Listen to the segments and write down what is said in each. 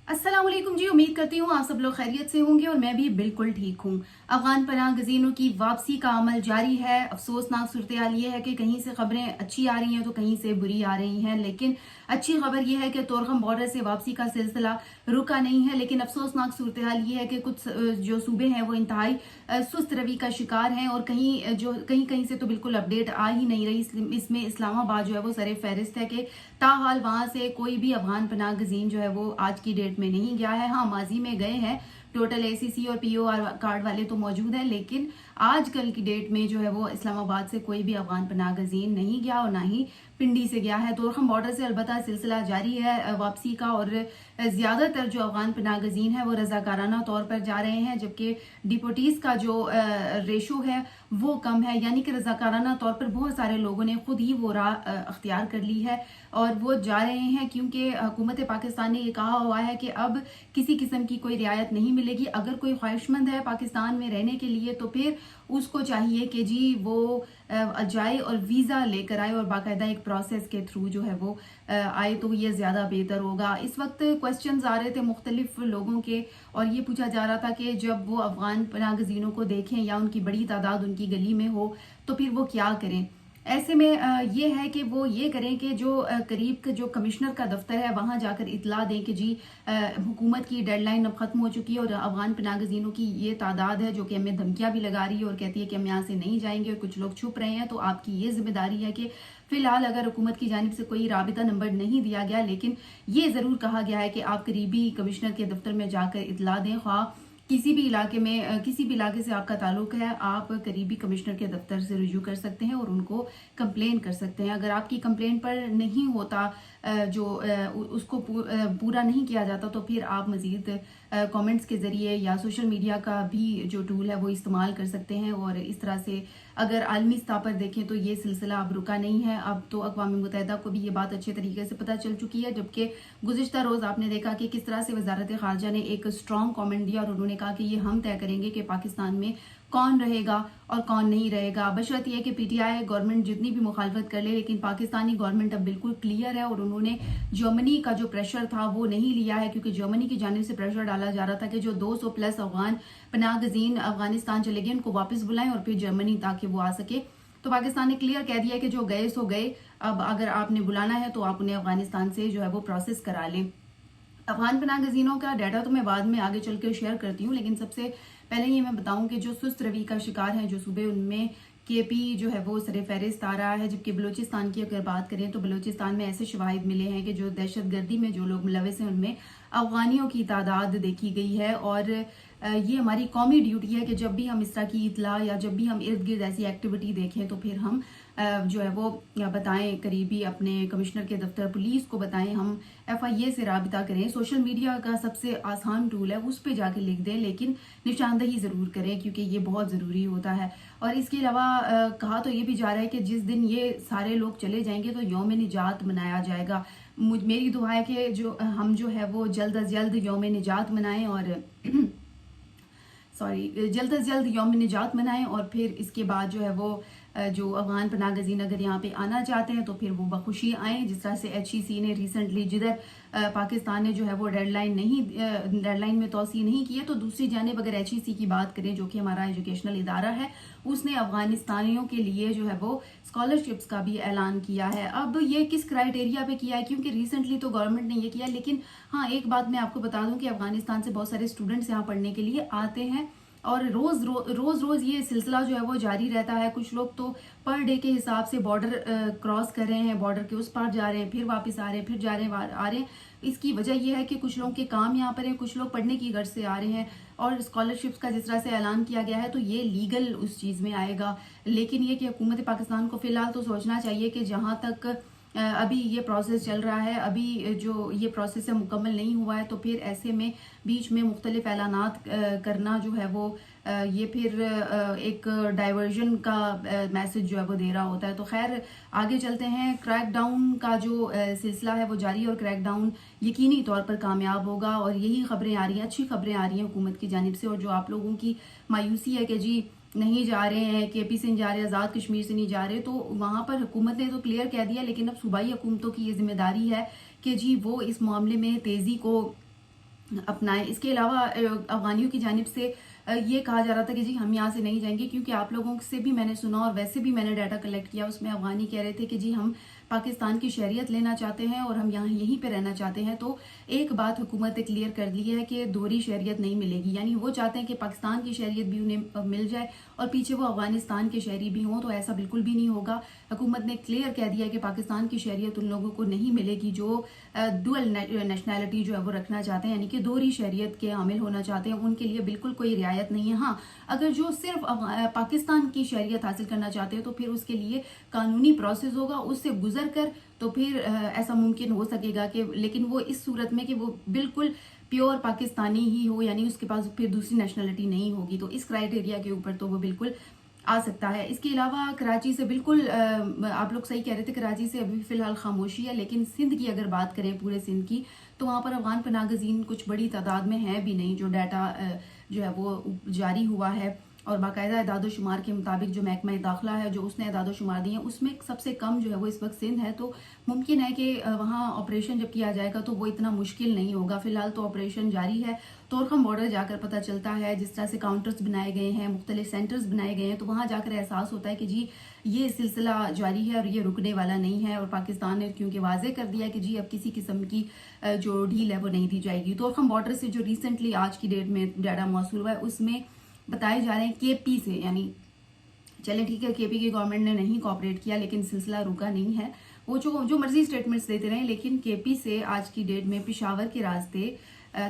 अस्सलाम वालेकुम जी। उम्मीद करती हूँ आप सब लोग खैरियत से होंगे और मैं भी बिल्कुल ठीक हूँ। अफगान पनाह गजीनों की वापसी का अमल जारी है। अफसोसनाक सूरत हाल ये है कि कहीं से खबरें अच्छी आ रही हैं तो कहीं से बुरी आ रही हैं, लेकिन अच्छी खबर यह है कि तोरखम बॉर्डर से वापसी का सिलसिला रुका नहीं है। लेकिन अफसोसनाक सूरत हाल ये है कि कुछ जो सूबे हैं वो इंतहाई सुस्त रवि का शिकार हैं और कहीं कहीं से तो बिल्कुल अपडेट आ ही नहीं रही। इसमें इस्लामाबाद जो है वो सरे फहरिस्त है कि ताहाल वहां से कोई भी अफगान पनाह गजीन जो है वो आज की डेट में नहीं गया है। हाँ, माजी में गए हैं, टोटल एसीसी और पीओआर कार्ड वाले तो मौजूद हैं, लेकिन आज कल की डेट में जो है वो इस्लामाबाद से कोई भी अफगान पनाह गजीन नहीं गया और ना ही पिंडी से गया है। तोरखम बॉर्डर से अलबत्ता सिलसिला जारी है वापसी का और ज्यादातर जो अफगान पनाह गजीन है वो रजाकाराना तौर पर जा रहे हैं, जबकि डिपोटीज का जो रेशो है वो कम है, यानी कि रजाकाराना तौर पर बहुत सारे लोगों ने खुद ही वो राह अख्तियार कर ली है और वो जा रहे हैं, क्योंकि हुकूमत पाकिस्तान ने ये कहा हुआ है कि अब किसी किस्म की कोई रियायत नहीं मिलेगी। अगर कोई ख्वाहिशमंद है पाकिस्तान में रहने के लिए तो फिर उसको चाहिए कि जी वो जाए और वीज़ा लेकर आए और बाकायदा एक प्रोसेस के थ्रू जो है वो आए, तो ये ज़्यादा बेहतर होगा। इस वक्त क्वेश्चंस आ रहे थे मुख्तलिफ लोगों के और ये पूछा जा रहा था कि जब वो अफगान पनाह गजीनों को देखें या उनकी बड़ी तादाद उनकी गली में हो तो फिर वो क्या करें। ऐसे में ये है कि वो ये करें कि जो करीब के जो कमिश्नर का दफ्तर है वहां जाकर इतला दें कि जी हुकूमत की डेडलाइन अब खत्म हो चुकी है और अफगान पनाह गजीनों की ये तादाद है जो कि हमें धमकियां भी लगा रही है और कहती है कि हम यहाँ से नहीं जाएंगे और कुछ लोग छुप रहे हैं। तो आपकी ये जिम्मेदारी है कि फिलहाल अगर हुकूमत की जानिब से कोई राबिता नंबर नहीं दिया गया, लेकिन ये जरूर कहा गया है कि आप करीबी कमिश्नर के दफ्तर में जाकर इतला दें। ख्वाह किसी भी इलाके में किसी भी इलाके से आपका ताल्लुक है, आप करीबी कमिश्नर के दफ्तर से रुजू कर सकते हैं और उनको कंप्लेन कर सकते हैं। अगर आपकी कंप्लेन पर नहीं होता, जो उसको पूरा नहीं किया जाता, तो फिर आप मजीद कमेंट्स के ज़रिए या सोशल मीडिया का भी जो टूल है वो इस्तेमाल कर सकते हैं। और इस तरह से अगर आलमी सतह पर देखें तो ये सिलसिला अब रुका नहीं है। अब तो अक़वाम मुत्तहिदा को भी ये बात अच्छे तरीके से पता चल चुकी है, जबकि गुज़िश्ता रोज़ आपने देखा कि किस तरह से वजारत ख़ारजा ने एक स्ट्रॉन्ग कमेंट दिया और उन्होंने कहा कि ये हम तय करेंगे कि पाकिस्तान में कौन रहेगा और कौन नहीं रहेगा। बशर्त यह कि पीटीआई गवर्नमेंट जितनी भी मुखालफत कर ले, लेकिन पाकिस्तानी गवर्नमेंट अब बिल्कुल क्लियर है और उन्होंने जर्मनी का जो प्रेशर था वो नहीं लिया है, क्योंकि जर्मनी की जानिब से प्रेशर डाला जा रहा था कि जो 200 प्लस अफगान पनाह गजीन अफगानिस्तान चले गए उनको वापस बुलाएं और फिर जर्मनी ताकि वो आ सके। तो पाकिस्तान ने क्लियर कह दिया कि जो गए सो गए, अब अगर आपने बुलाना है तो आप उन्हें अफगानिस्तान से जो है वो प्रोसेस करा लें। अफगान पनाह गजीनों का डाटा तो मैं बाद में आगे चल कर शेयर करती हूँ, लेकिन सबसे पहले ये मैं बताऊं कि जो सुस्त रवि का शिकार है जो सूबे, उनमें केपी जो है वो सरे फहरिस्त आ रहा है। जबकि बलूचिस्तान की अगर बात करें तो बलूचिस्तान में ऐसे शवाहिद मिले हैं कि जो दहशत गर्दी में जो लोग मुलविस हैं उनमें अफगानियों की तादाद देखी गई है। और ये हमारी कौमी ड्यूटी है कि जब भी हम इस तरह की इतला या जब भी हम इर्द गिर्द ऐसी एक्टिविटी देखें तो फिर हम जो है वो बताएं, करीबी अपने कमिश्नर के दफ्तर पुलिस को बताएं, हम FIA से राबिता करें। सोशल मीडिया का सबसे आसान टूल है, उस पर जाके लिख दें, लेकिन निशानदही ज़रूर करें क्योंकि ये बहुत ज़रूरी होता है। और इसके अलावा कहा तो ये भी जा रहा है कि जिस दिन ये सारे लोग चले जाएंगे तो यौम निजात मनाया जाएगा। मेरी दुआ है कि जो हम जो है वो जल्द अज जल्द यौम निजात मनाएं और जल्द अज जल्द यौम निजात मनाएं और फिर इसके बाद जो है वो जो अफगान पनाह गजीन अगर यहाँ पे आना चाहते हैं तो फिर वो बखुशी आएँ। जिस तरह से HEC ने रिसेंटली, जिधर पाकिस्तान ने जो है वो डेडलाइन में तोसी नहीं की है, तो दूसरी जानिब अगर HEC की बात करें जो कि हमारा एजुकेशनल इदारा है, उसने अफगानिस्तानियों के लिए जो है वो स्कॉलरशिप्स का भी ऐलान किया है। अब ये किस क्राइटेरिया पे किया है, क्योंकि रिसेंटली तो गवर्नमेंट ने ये किया, लेकिन हाँ एक बात मैं आपको बता दूं कि अफगानिस्तान से बहुत सारे स्टूडेंट्स यहाँ पढ़ने के लिए आते हैं और रोज ये सिलसिला जो है वो जारी रहता है। कुछ लोग तो पर डे के हिसाब से बॉर्डर क्रॉस कर रहे हैं, बॉर्डर के उस पार जा रहे हैं, फिर वापस आ रहे हैं, फिर जा रहे हैं, आ रहे हैं। इसकी वजह यह है कि कुछ लोगों के काम यहाँ पर है, कुछ लोग पढ़ने की गर्ज से आ रहे हैं और स्कॉलरशिप्स का जिस तरह से ऐलान किया गया है तो ये लीगल उस चीज़ में आएगा। लेकिन ये कि हुकूमत पाकिस्तान को फिलहाल तो सोचना चाहिए कि जहाँ तक अभी ये प्रोसेस चल रहा है, अभी जो ये प्रोसेस है मुकम्मल नहीं हुआ है, तो फिर ऐसे में बीच में मुख्तलिफ ऐलानात करना जो है वो ये फिर एक डाइवर्जन का मैसेज जो है वो दे रहा होता है। तो खैर आगे चलते हैं। क्रैकडाउन का जो सिलसिला है वो जारी है और क्रैकडाउन यकीनी तौर पर कामयाब होगा और यही खबरें आ रही हैं, अच्छी खबरें आ रही हैं हुकूमत की जानिब से। और जो आप लोगों की मायूसी है कि जी नहीं जा रहे हैं, KP से नहीं जा रहे, आज़ाद कश्मीर से नहीं जा रहे, तो वहाँ पर हुकूमत ने तो क्लियर कह दिया, लेकिन अब सूबाई हुकूमतों की ये जिम्मेदारी है कि जी वो इस मामले में तेज़ी को अपनाएं। इसके अलावा अफगानियों की जानिब से ये कहा जा रहा था कि जी हम यहाँ से नहीं जाएंगे, क्योंकि आप लोगों से भी मैंने सुना और वैसे भी मैंने डाटा कलेक्ट किया, उसमें अफगानी कह रहे थे कि जी हम पाकिस्तान की शहरियत लेना चाहते हैं और हम यहाँ यहीं पे रहना चाहते हैं। तो एक बात हुकूमत ने क्लियर कर दी है कि दोहरी शहरियत नहीं मिलेगी, यानी वो चाहते हैं कि पाकिस्तान की शहरियत भी उन्हें मिल जाए और पीछे वो अफगानिस्तान के शहरी भी हों, तो ऐसा बिल्कुल भी नहीं होगा। हुकूमत ने क्लियर कह दिया कि पाकिस्तान की शहरियत उन लोगों को नहीं मिलेगी जो डुअल नेशनैलिटी जो है वो रखना चाहते हैं, यानी कि दोहरी शहरियत के हामिल होना चाहते हैं, उनके लिए बिल्कुल कोई रियायत नहीं है। हाँ, अगर जो सिर्फ पाकिस्तान की शहरियत हासिल करना चाहते हैं तो फिर उसके लिए कानूनी प्रोसेस होगा, उससे गुजर कर तो फिर ऐसा मुमकिन हो सकेगा कि, लेकिन वो इस सूरत में कि वो बिल्कुल प्योर पाकिस्तानी ही हो, यानी उसके पास फिर दूसरी नेशनलिटी नहीं होगी, तो इस क्राइटेरिया के ऊपर तो वो बिल्कुल आ सकता है। इसके अलावा कराची से बिल्कुल आप लोग सही कह रहे थे, कराची से अभी फिलहाल खामोशी है, लेकिन सिंध की अगर बात करें, पूरे सिंध की, तो वहाँ पर अफगान पनाहगज़ीन कुछ बड़ी तादाद में है भी नहीं। जो डाटा जो है वो जारी हुआ है और बाकायदा इदाद-ओ-शुमार के मुताबिक जो महकमा दाखिला है जो उसने इदाद-ओ-शुमार दिए हैं, उसमें सबसे कम जो है वो इस वक्त सिंध है। तो मुमकिन है कि वहाँ ऑपरेशन जब किया जाएगा तो वो इतना मुश्किल नहीं होगा। फिलहाल तो ऑपरेशन जारी है। तोरखम बॉर्डर जाकर पता चलता है, जिस तरह से काउंटर्स बनाए गए हैं, मुख्तलिफ सेंटर्स बनाए गए हैं, तो वहाँ जाकर एहसास होता है कि जी ये सिलसिला जारी है और ये रुकने वाला नहीं है। और पाकिस्तान ने क्योंकि वाजे कर दिया कि जी अब किसी किस्म की जो ढील है वो नहीं दी जाएगी। तोरखम बॉर्डर से जो रिसेंटली आज की डेट में डाटा मौसूल हुआ है, उसमें बताए जा रहे हैं केपी से, यानी चले ठीक है केपी की गवर्नमेंट ने नहीं कोऑपरेट किया, लेकिन सिलसिला रुका नहीं है। वो जो मर्जी स्टेटमेंट्स देते रहे, लेकिन केपी से आज की डेट में पेशावर के रास्ते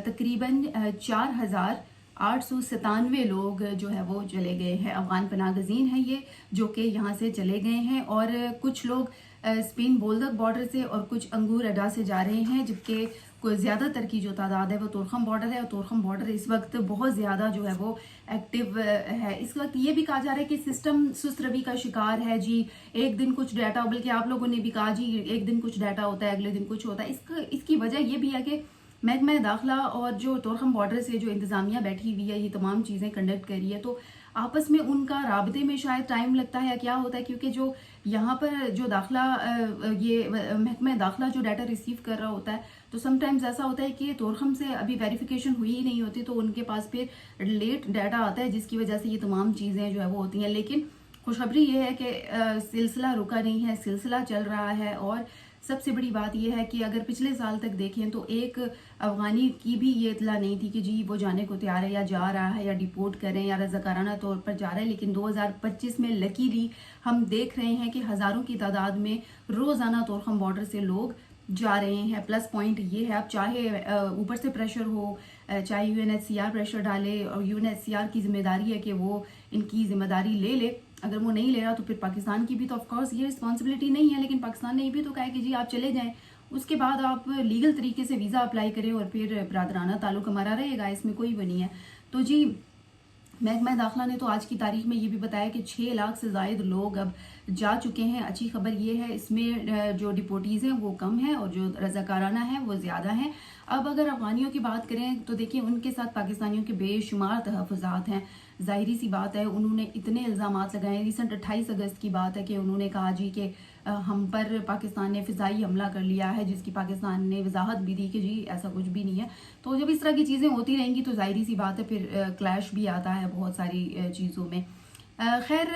तकरीबन 4,897 लोग जो है वो चले गए हैं। अफगान पनाहगज़ीन हैं ये, जो कि यहाँ से चले गए हैं, और कुछ लोग स्पेन बोल्दक बॉर्डर से और कुछ अंगूर अड्डा से जा रहे हैं, जबकि कोई ज़्यादातर की जो तादाद है वो तोरखम बॉर्डर है। और तोरखम बॉर्डर इस वक्त बहुत ज़्यादा जो है वो एक्टिव है। इस वक्त ये भी कहा जा रहा है कि सिस्टम सुस्त रवि का शिकार है जी। एक दिन कुछ डाटा, बल्कि आप लोगों ने भी कहा जी एक दिन कुछ डाटा होता है, अगले दिन कुछ होता है। इसकी वजह ये भी है कि महकमा दाखिला और जो तोरखम बॉर्डर से जो इंतज़ामिया बैठी हुई है, ये तमाम चीज़ें कंडक्ट कर रही है, तो आपस में उनका राबते में शायद टाइम लगता है या क्या होता है, क्योंकि जो यहाँ पर जो दाखिला ये महकमा दाखिला जो डाटा रिसीव कर रहा होता है, तो समटाइम्स ऐसा होता है कि तोरखम से अभी वेरिफिकेशन हुई ही नहीं होती, तो उनके पास फिर लेट डाटा आता है, जिसकी वजह से ये तमाम चीज़ें जो है वो होती हैं। लेकिन खुशखबरी ये है कि सिलसिला रुका नहीं है, सिलसिला चल रहा है। और सबसे बड़ी बात यह है कि अगर पिछले साल तक देखें तो एक अफगानी की भी ये इतला नहीं थी कि जी वो जाने को तैयार है या जा रहा है या डिपोर्ट करें या रज़ाकाराना तौर पर जा रहा है। लेकिन 2025 में लकीली हम देख रहे हैं कि हज़ारों की तादाद में रोज़ाना तोरखम बॉर्डर से लोग जा रहे हैं। प्लस पॉइंट ये है, अब चाहे ऊपर से प्रेशर हो, चाहे यूएनएचसीआर प्रेशर डाले, और यूएनएचसीआर की जिम्मेदारी है कि वो इनकी जिम्मेदारी ले ले। अगर वो नहीं ले रहा तो फिर पाकिस्तान की भी तो ऑफकोर्स ये रिस्पॉन्सिबिलिटी नहीं है, लेकिन पाकिस्तान ने भी तो कहा है कि जी आप चले जाएं, उसके बाद आप लीगल तरीके से वीज़ा अप्लाई करें और फिर बरादराना ताल्लुक हमारा रहेगा, इसमें कोई वो नहीं है। तो जी महकमा दाखिला ने तो आज की तारीख में ये भी बताया कि 6 लाख से ज़ायद लोग अब जा चुके हैं। अच्छी खबर ये है, इसमें जो डिपोटीज़ हैं वो कम है और जो रज़ाकाराना है वो ज़्यादा हैं। अब अगर अफगानियों की बात करें तो देखिए उनके साथ पाकिस्तानियों के बेशुमार तहफ़्फ़ुज़ात हैं। ज़ाहिरी सी बात है, उन्होंने इतने इल्ज़ामात लगाए। रिसेंट 28 अगस्त की बात है कि उन्होंने कहा जी कि हम पर पाकिस्तान ने फ़िज़ाई हमला कर लिया है, जिसकी पाकिस्तान ने वजाहत भी दी कि जी ऐसा कुछ भी नहीं है। तो जब इस तरह की चीज़ें होती रहेंगी तो ज़ाहिरी सी बात है फिर क्लैश भी आता है बहुत सारी चीज़ों में। खैर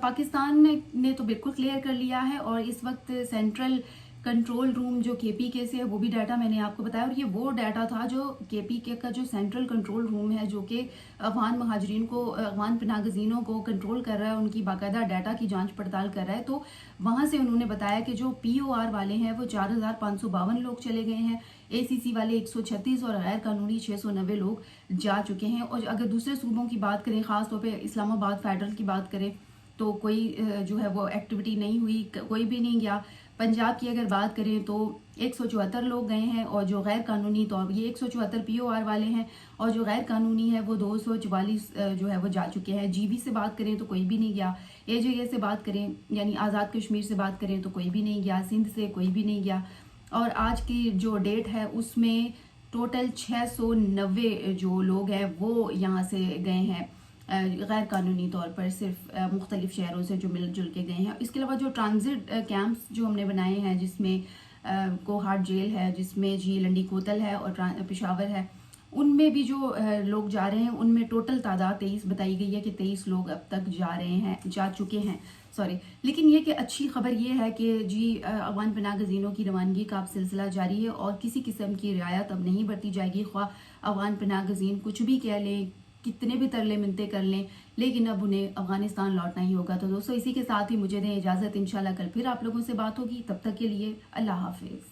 पाकिस्तान ने तो बिल्कुल क्लियर कर लिया है, और इस वक्त सेंट्रल कंट्रोल रूम जो केपी के से है वो भी डाटा मैंने आपको बताया, और ये वो डाटा था जो केपी के का जो सेंट्रल कंट्रोल रूम है जो कि अफगान महाजरीन को, अफगान पनाहगज़ीनों को कंट्रोल कर रहा है, उनकी बाकायदा डाटा की जांच पड़ताल कर रहा है। तो वहाँ से उन्होंने बताया कि जो POR वाले हैं वो 4,552 लोग चले गए हैं, ACC वाले 136 और गैर कानूनी 690 लोग जा चुके हैं। और अगर दूसरे सूबों की बात करें, ख़ास तौर पे इस्लामाबाद फेडरल की बात करें, तो कोई जो है वो एक्टिविटी नहीं हुई, कोई भी नहीं गया। पंजाब की अगर बात करें तो 174 लोग गए हैं, और जो गैर कानूनी तौर ये 174 POR वाले हैं, और जो गैर कानूनी है वो 244 जो है वो जा चुके हैं। GB से बात करें तो कोई भी नहीं गया, AJA से बात करें यानी आज़ाद कश्मीर से बात करें तो कोई भी नहीं गया, सिंध से कोई भी नहीं गया। और आज की जो डेट है उसमें टोटल 690 जो लोग हैं वो यहाँ से गए हैं गैर कानूनी तौर पर, सिर्फ मुख्तलिफ शहरों से जो मिलजुल के गए हैं। इसके अलावा जो ट्रांजिट कैंप्स जो हमने बनाए हैं, जिसमें कोहाट जेल है, जिसमें जी लंडी कोतल है और पेशावर है, उनमें भी जो लोग जा रहे हैं उनमें टोटल तादाद 23 बताई गई है कि 23 लोग अब तक जा चुके हैं, सॉरी। लेकिन ये कि अच्छी खबर ये है कि जी अफगान पनाह गज़ीनों की रवानगी का अब सिलसिला जारी है और किसी किस्म की रियायत अब नहीं बरती जाएगी। ख्वाह अफगान पनाह गज़ीन कुछ भी कह लें, कितने भी तरले मिन्नतें कर लें, लेकिन अब उन्हें अफगानिस्तान लौटना ही होगा। तो दोस्तों इसी के साथ ही मुझे दें इजाज़त, इंशाल्लाह कल फिर आप लोगों से बात होगी। तब तक के लिए अल्लाह हाफिज़।